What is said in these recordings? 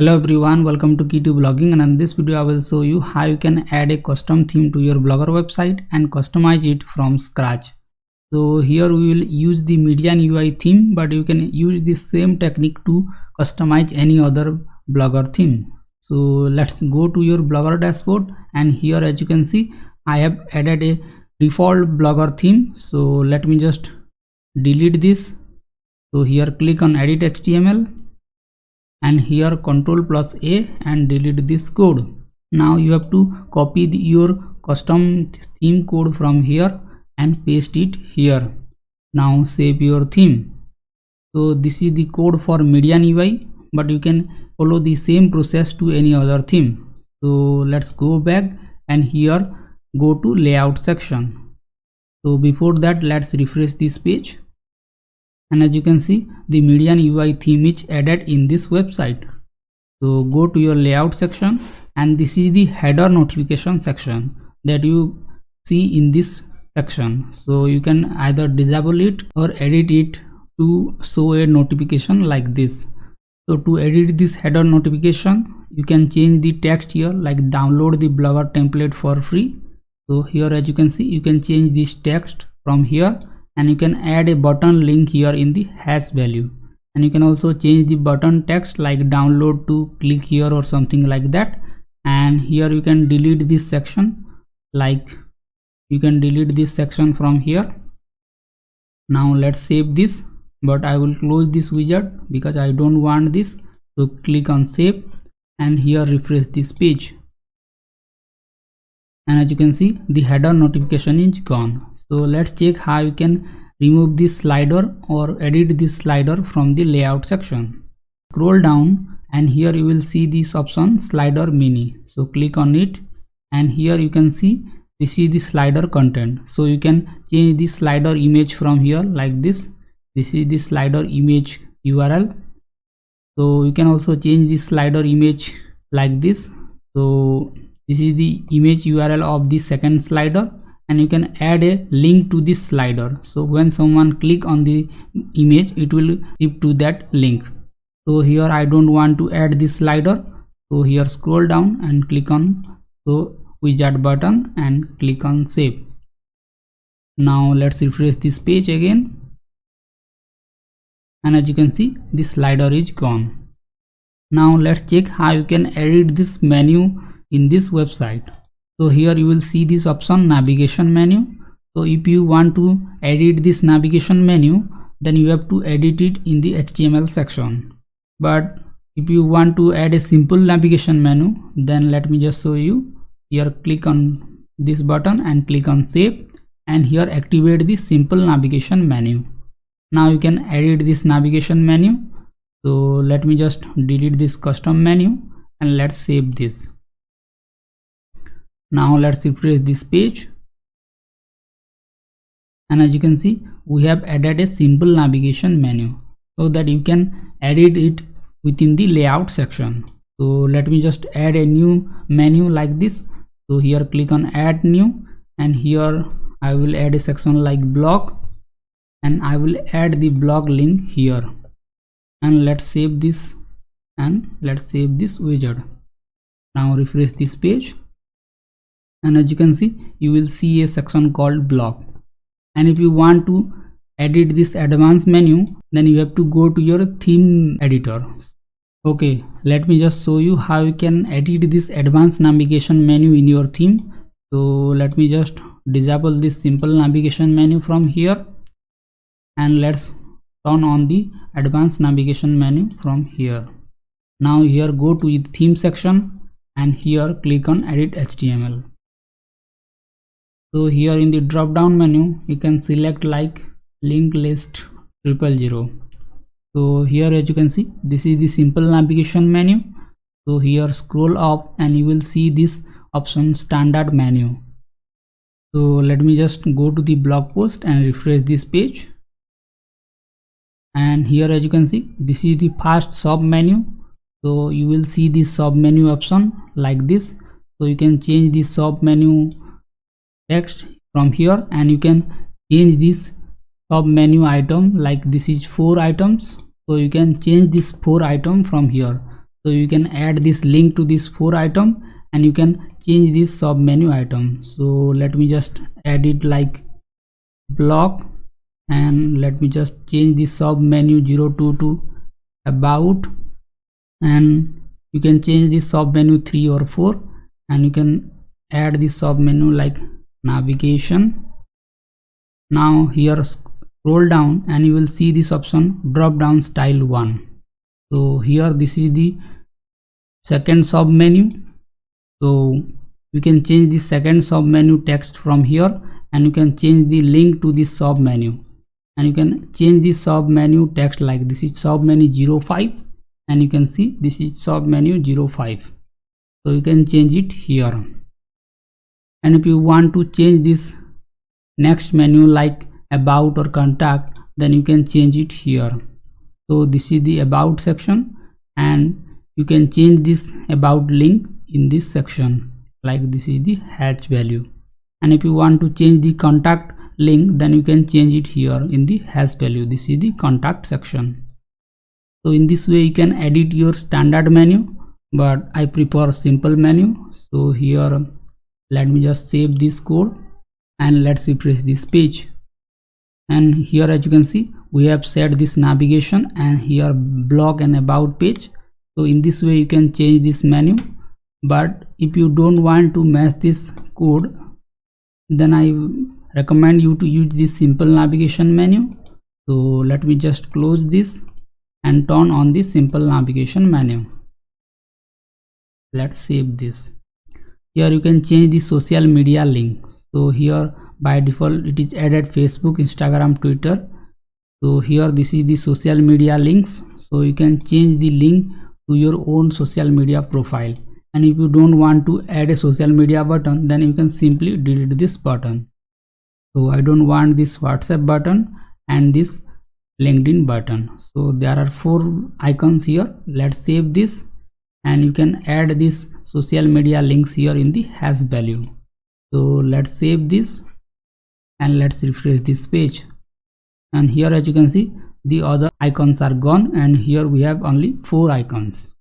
Hello everyone, welcome to Key to Blogging, and in this video I will show you how you can add a custom theme to your Blogger website and customize it from scratch. So here we will use the Median UI theme, but you can use the same technique to customize any other Blogger theme. So let's go to your Blogger dashboard, and here as you can see I have added a default Blogger theme. So let me just delete this. So here click on edit HTML, and here Ctrl+A and delete this code. Now you have to copy your custom theme code from here and paste it here. Now save your theme. So this is the code for Median UI, but you can follow the same process to any other theme. So let's go back and here go to layout section. So before that, let's refresh this page. And as you can see, the Median UI theme is added in this website. So go to your layout section, and this is the header notification section that you see in this section. So you can either disable it or edit it to show a notification like this. So to edit this header notification, you can change the text here, like download the Blogger template for free. So here as you can see, you can change this text from here, and you can add a button link here in the hash value, and you can also change the button text like download to click here or something like that. And here you can delete this section, like you can delete this section from here. Now let's save this, but I will close this widget because I don't want this. So click on save, and here refresh this page, and as you can see the header notification is gone. So let's check how you can remove this slider or edit this slider from the layout section. Scroll down, and here you will see this option slider mini. So click on it, and here you can see this is the slider content. So you can change this slider image from here like this. This is the slider image URL. So you can also change this slider image like this. So this is the image URL of the second slider, and you can add a link to this slider. So when someone click on the image, it will skip to that link. So here I don't want to add this slider. So here scroll down and click on widget button and click on save. Now let's refresh this page again, and as you can see this slider is gone. Now let's check how you can edit this menu in this website. So here you will see this option navigation menu. So if you want to edit this navigation menu, then you have to edit it in the HTML section. But if you want to add a simple navigation menu, then let me just show you. Here click on this button and click on save, and here activate the simple navigation menu. Now you can edit this navigation menu. So let me just delete this custom menu, and let's save this. Now let's refresh this page, and as you can see we have added a simple navigation menu so that you can edit it within the layout section. So let me just add a new menu like this. So here click on add new, and here I will add a section like blog, and I will add the blog link here. And let's save this, and let's save this widget. Now refresh this page, and as you can see you will see a section called blog. And if you want to edit this advanced menu, then you have to go to your theme editor. Okay, let me just show you how you can edit this advanced navigation menu in your theme. So let me just disable this simple navigation menu from here, and let's turn on the advanced navigation menu from here. Now here go to the theme section, and here click on edit HTML. So here in the drop down menu you can select like link list 000. So here as you can see this is the simple navigation menu. So here scroll up, and you will see this option standard menu. So let me just go to the blog post and refresh this page, and here as you can see this is the first sub menu. So you will see this sub menu option like this. So you can change the sub menu text from here, and you can change this sub menu item, like this is 4 items. So you can change this 4 item from here. So you can add this link to this 4 item and you can change this sub menu item. So let me just add it like block, and let me just change the sub menu 02 to about, and you can change the sub menu 3 or 4, and you can add the sub menu like navigation. Now here scroll down and you will see this option drop down style 1. So here this is the second sub menu. So you can change the second sub menu text from here, and you can change the link to this sub menu, and you can change the sub menu text like this is sub menu 05, and you can see this is sub menu 05. So you can change it here. And if you want to change this next menu like about or contact, then you can change it here. So this is the about section, and you can change this about link in this section like this is the hash value. And if you want to change the contact link, then you can change it here in the hash value. This is the contact section. So in this way you can edit your standard menu, but I prefer simple menu. So here let me just save this code and let's refresh this page. And here as you can see we have set this navigation and here blog and about page. So in this way you can change this menu, but if you don't want to mess this code, then I recommend you to use this simple navigation menu. So let me just close this and turn on the simple navigation menu. Let's save this. Here you can change the social media link. So here by default it is added Facebook, Instagram, Twitter. So here this is the social media links. So you can change the link to your own social media profile. And if you don't want to add a social media button, then you can simply delete this button. So I don't want this WhatsApp button and this LinkedIn button. So there are 4 icons here. Let's save this, and you can add this social media links here in the hash value. So let's save this and let's refresh this page. And here as you can see the other icons are gone, and here we have only 4 icons.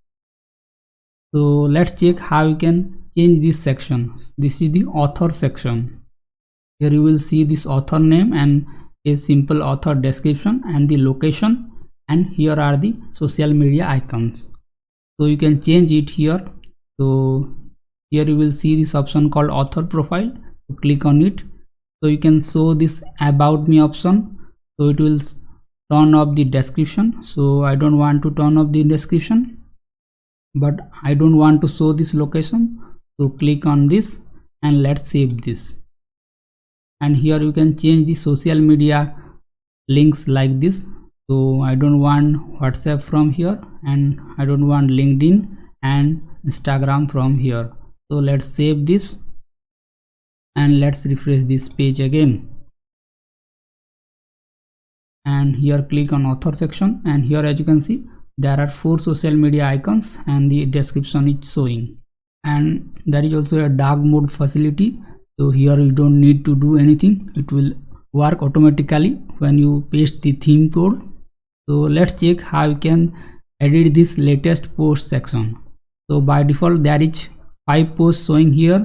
So let's check how you can change this section. This is the author section. Here you will see this author name and a simple author description and the location, and here are the social media icons. So you can change it here. So here you will see this option called author profile. So click on it. So you can show this about me option. So it will turn off the description. So I don't want to turn off the description, but I don't want to show this location. So click on this and let's save this. And here you can change the social media links like this. So I don't want WhatsApp from here, and I don't want LinkedIn and Instagram from here. So let's save this and let's refresh this page again. And here click on author section, and here as you can see there are 4 social media icons and the description is showing. And there is also a dark mode facility. So here you don't need to do anything, it will work automatically when you paste the theme code. So let's check how you can edit this latest post section. So by default there is 5 posts showing here.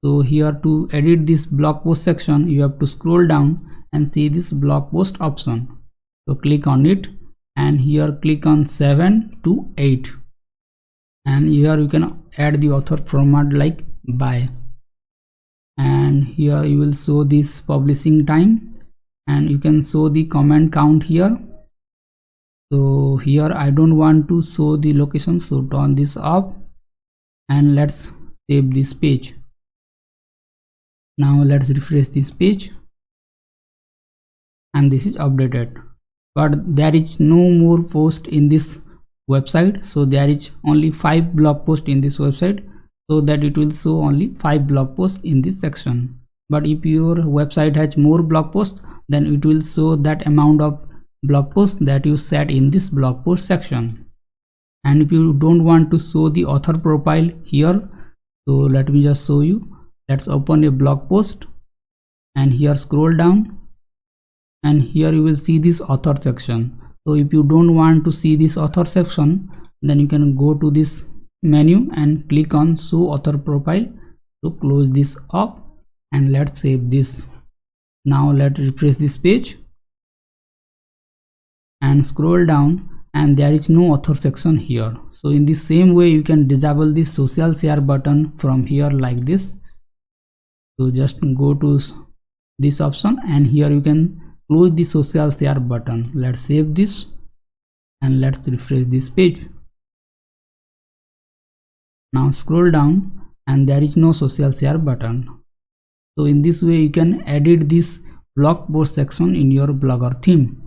So here to edit this blog post section you have to scroll down and see this blog post option. So click on it, and here click on 7 to 8, and here you can add the author format like by, and here you will show this publishing time, and you can show the comment count here. So here I don't want to show the location, so turn this off and let's save this page. Now let's refresh this page, and this is updated, but there is no more post in this website. So there is only 5 blog posts in this website, so that it will show only 5 blog posts in this section. But if your website has more blog posts, then it will show that amount of blog posts that you set in this blog post section. And if you don't want to show the author profile here, so let me just show you. Let's open a blog post, and here scroll down, and here you will see this author section. So if you don't want to see this author section, then you can go to this menu and click on show author profile. So close this off and let's save this. Now let's refresh this page and scroll down, and there is no author section here. So in the same way you can disable this social share button from here like this. So just go to this option and here you can close the social share button. Let's save this and let's refresh this page. Now scroll down and there is no social share button. So in this way you can edit this blog post section in your Blogger theme.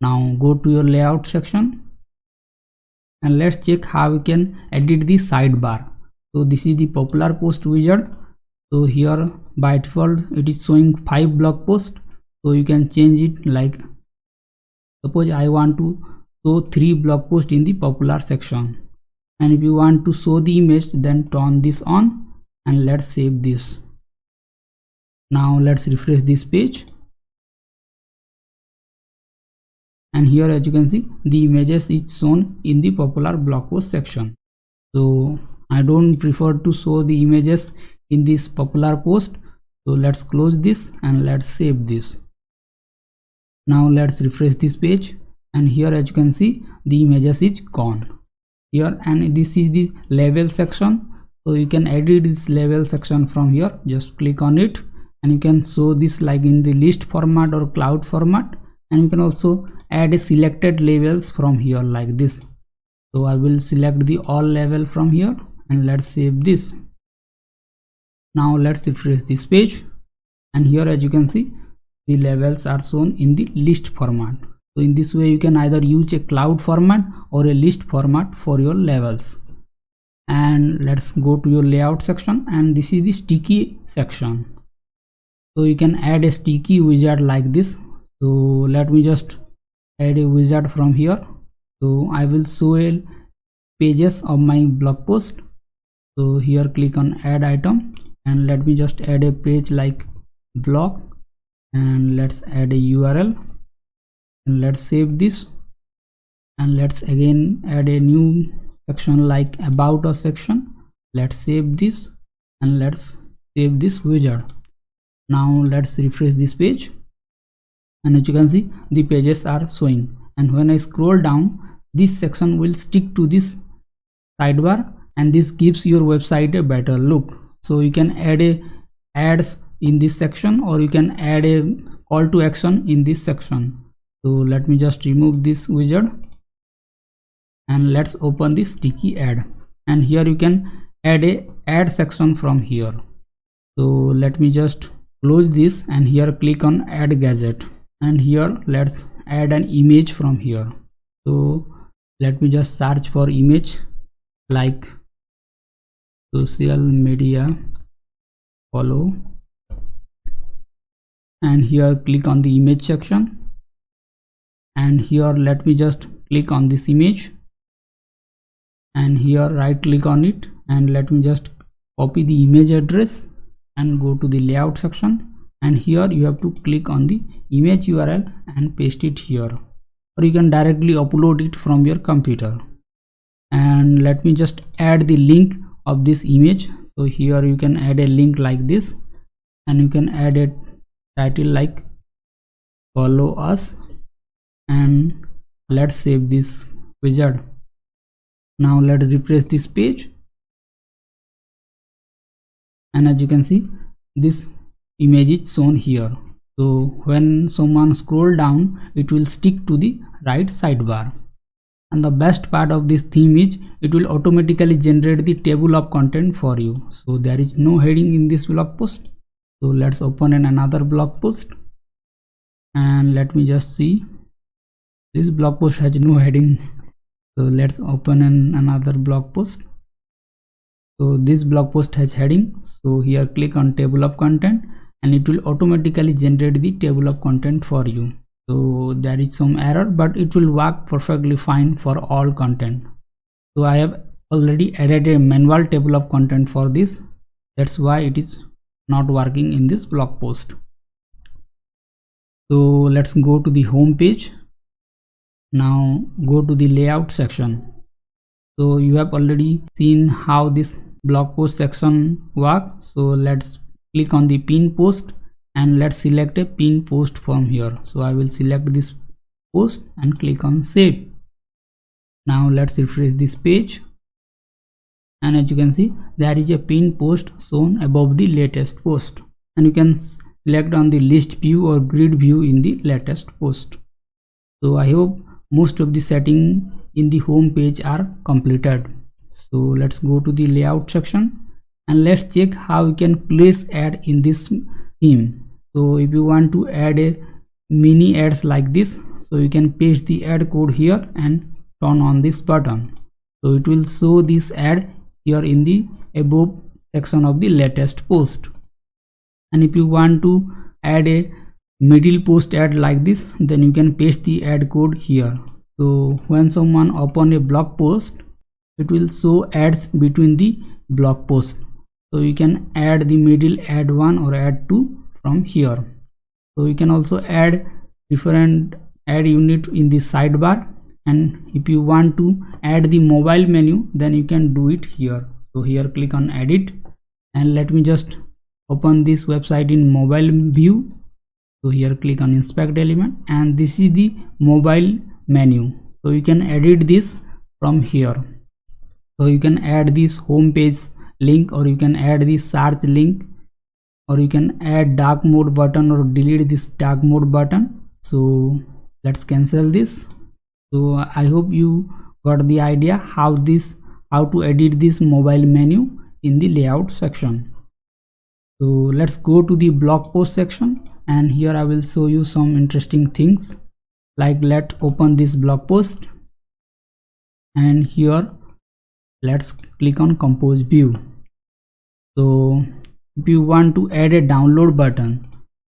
Now go to your layout section and let's check how we can edit the sidebar. So this is the popular post wizard. So here by default it is showing 5 blog posts. So you can change it, like suppose I want to show 3 blog posts in the popular section, and if you want to show the image then turn this on and let's save this. Now let's refresh this page, and here as you can see the images is shown in the popular blog post section. So I don't prefer to show the images in this popular post, so let's close this and let's save this. Now let's refresh this page, and here as you can see the images is gone here, and this is the label section. So you can edit this label section from here. Just click on it and you can show this like in the list format or cloud format, and you can also add a selected labels from here like this. So I will select the all label from here and let's save this. Now let's refresh this page, and here as you can see the labels are shown in the list format. So in this way you can either use a cloud format or a list format for your labels. And let's go to your layout section, and this is the sticky section. So you can add a sticky wizard like this. So let me just add a wizard from here. So I will show a pages of my blog post. So here click on add item, and let me just add a page like blog, and let's add a URL and let's save this, and let's again add a new section like about us section. Let's save this and let's save this wizard. Now let's refresh this page, and as you can see the pages are showing, and when I scroll down this section will stick to this sidebar, and this gives your website a better look. So you can add a ads in this section, or you can add a call to action in this section. So let me just remove this wizard and let's open the sticky ad, and here you can add a ad section from here. So let me just close this and here click on add gadget, and here let's add an image from here. So let me just search for image like social media follow, and here click on the image section, and here let me just click on this image, and here right click on it, and let me just copy the image address and go to the layout section, and here you have to click on the image URL and paste it here, or you can directly upload it from your computer. And let me just add the link of this image. So here you can add a link like this, and you can add a title like follow us, and let's save this wizard. Now let's refresh this page, and as you can see this image is shown here. So when someone scroll down it will stick to the right sidebar. And the best part of this theme is it will automatically generate the table of content for you. So there is no heading in this blog post. So let's open another blog post, and let me just see. This blog post has no heading. So let's open another blog post. So this blog post has heading. So here click on table of content, and it will automatically generate the table of content for you. So there is some error, but it will work perfectly fine for all content. So I have already added a manual table of content for this. That's why it is not working in this blog post. So let's go to the home page. Now go to the layout section, So you have already seen how this blog post section works. So let's click on the pin post and let's select a pin post from here. So I will select this post and click on save. Now let's refresh this page, and as you can see, there is a pin post shown above the latest post, and you can select on the list view or grid view in the latest post. So I hope most of the settings in the home page are completed. So let's go to the layout section and let's check how we can place ad in this theme. So if you want to add a mini ads like this, so you can paste the ad code here and turn on this button. So it will show this ad here in the above section of the latest post. And if you want to add a middle post ad like this, then you can paste the ad code here. So when someone open a blog post, it will show ads between the blog post. So you can add the middle ad 1 or ad 2 from here. So you can also add different ad unit in the sidebar, and if you want to add the mobile menu, then you can do it here. So here click on edit, and let me just open this website in mobile view. So here click on inspect element, and this is the mobile menu. So you can edit this from here. So you can add this home page link, or you can add the search link, or you can add dark mode button or delete this dark mode button. So let's cancel this. So I hope you got the idea how to edit this mobile menu in the layout section. So let's go to the blog post section, and here I will show you some interesting things. Like let's open this blog post, and here let's click on compose view. So if you want to add a download button,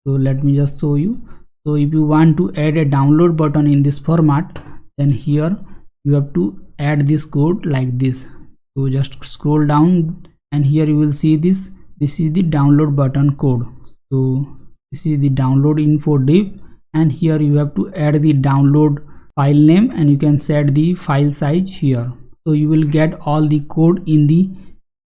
so let me just show you. So if you want to add a download button in this format, then here you have to add this code like this. So just scroll down, and here you will see this is the download button code. So this is the download info div, and here you have to add the download file name, and you can set the file size here. So you will get all the code in the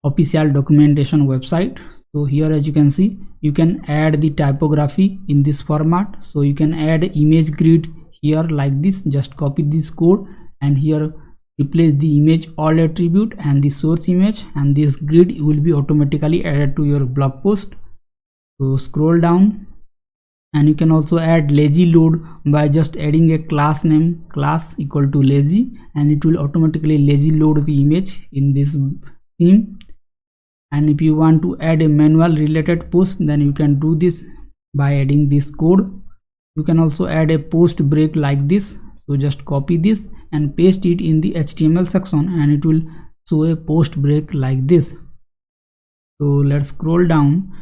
official documentation website. So here as you can see, you can add the typography in this format. So you can add image grid here like this. Just copy this code and here replace the image all attribute and the source image, and this grid will be automatically added to your blog post. So scroll down, and you can also add lazy load by just adding a class name, class equal to lazy, and it will automatically lazy load the image in this theme. And if you want to add a manual related post, then you can do this by adding this code. You can also add a post break like this. So just copy this and paste it in the HTML section, and it will show a post break like this. So let's scroll down,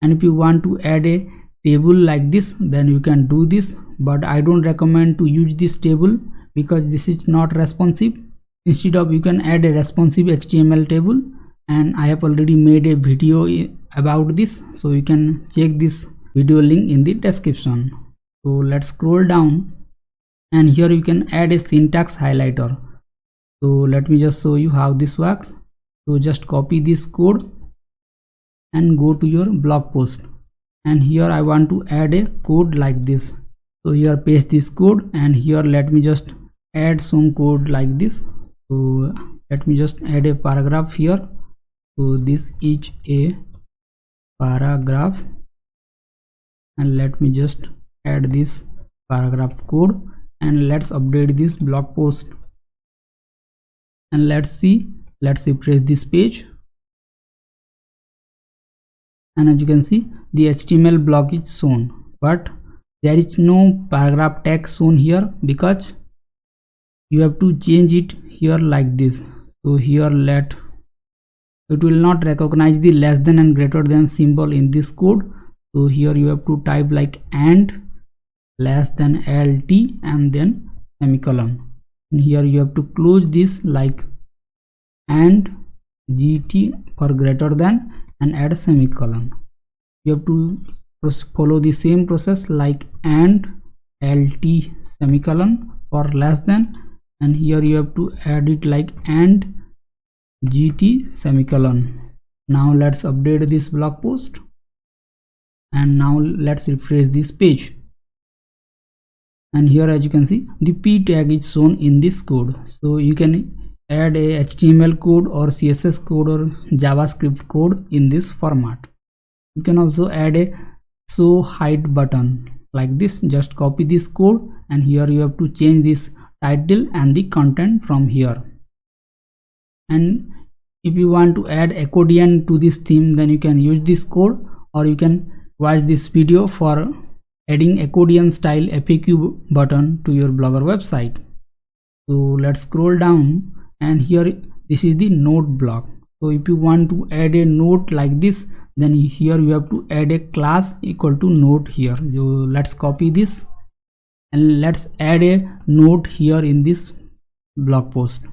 and if you want to add a table like this, then you can do this, but I don't recommend to use this table because this is not responsive. Instead of, you can add a responsive HTML table, and I have already made a video about this, so you can check this video link in the description. So let's scroll down, and here you can add a syntax highlighter. So let me just show you how this works. So just copy this code and go to your blog post, and here I want to add a code like this. So here paste this code, and here let me just add some code like this. So let me just add a paragraph here. So this is a paragraph, and let me just add this paragraph code, and let's update this blog post, and let's refresh this page, and as you can see, the HTML block is shown, but there is no paragraph tag shown here because you have to change it here like this. So here it will not recognize the less than and greater than symbol in this code. So here you have to type like and less than lt and then semicolon, and here you have to close this like and gt for greater than and add a semicolon. You have to follow the same process like and lt semicolon for less than, and here you have to add it like and GT semicolon. Now let's update this blog post, and now let's refresh this page. And here, as you can see, the p tag is shown in this code. So you can add a HTML code or CSS code or JavaScript code in this format. You can also add a show height button like this. Just copy this code, and here you have to change this title and the content from here. And if you want to add accordion to this theme, then you can use this code, or you can watch this video for adding accordion style FAQ button to your Blogger website. So let's scroll down, and here this is the note block. So if you want to add a note like this, then here you have to add a class equal to note here. So let's copy this, and let's add a note here in this blog post.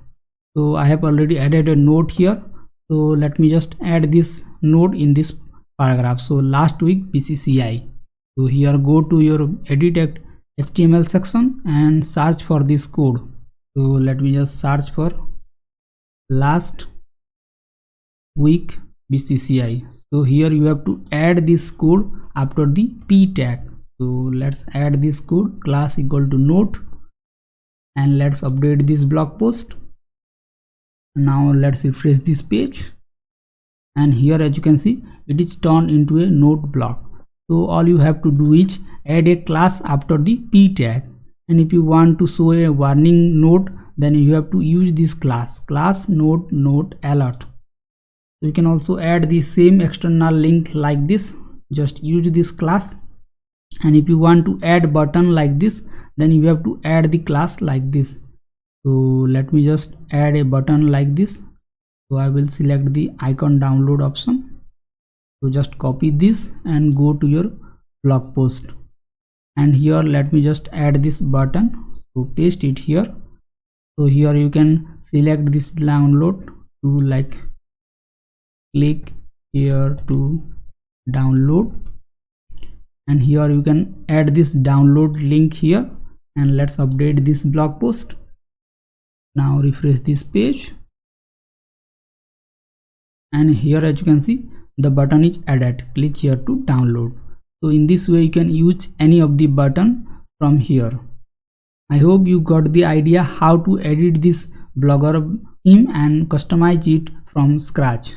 So I have already added a note here, so let me just add this note in this paragraph. So last week PCCI. So here go to your edit HTML section and search for this code. So let me just search for last week BCCI. So here you have to add this code after the p tag. So let's add this code, class equal to note, and let's update this blog post. Now let's refresh this page, and here, as you can see, it is turned into a note block. So all you have to do is add a class after the p tag, and if you want to show a warning note, then you have to use this class note alert. So you can also add the same external link like this. Just use this class, and if you want to add button like this, then you have to add the class like this. So let me just add a button like this. So I will select the icon download option. So just copy this and go to your blog post, and here let me just add this button. So paste it here. So here you can select this download to like click here to download, and here you can add this download link here, and let's update this blog post. Now refresh this page, and here, as you can see, the button is added. Click here to download. So in this way you can use any of the button from here. I hope you got the idea how to edit this Blogger theme and customize it from scratch.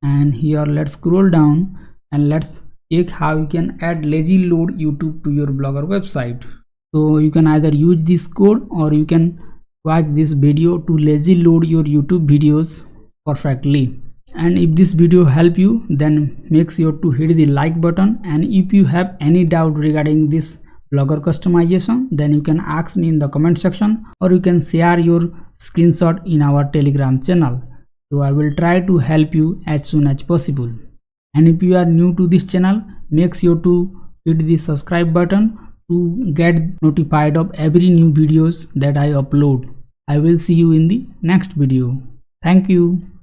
And here let's scroll down, and let's check how you can add lazy load YouTube to your Blogger website. So you can either use this code, or you can watch this video to lazy load your YouTube videos perfectly. And if this video helped you, then make sure to hit the like button, and if you have any doubt regarding this Blogger customization, then you can ask me in the comment section, or you can share your screenshot in our Telegram channel. So I will try to help you as soon as possible. And if you are new to this channel, make sure to hit the subscribe button to get notified of every new videos that I upload. I will see you in the next video. Thank you.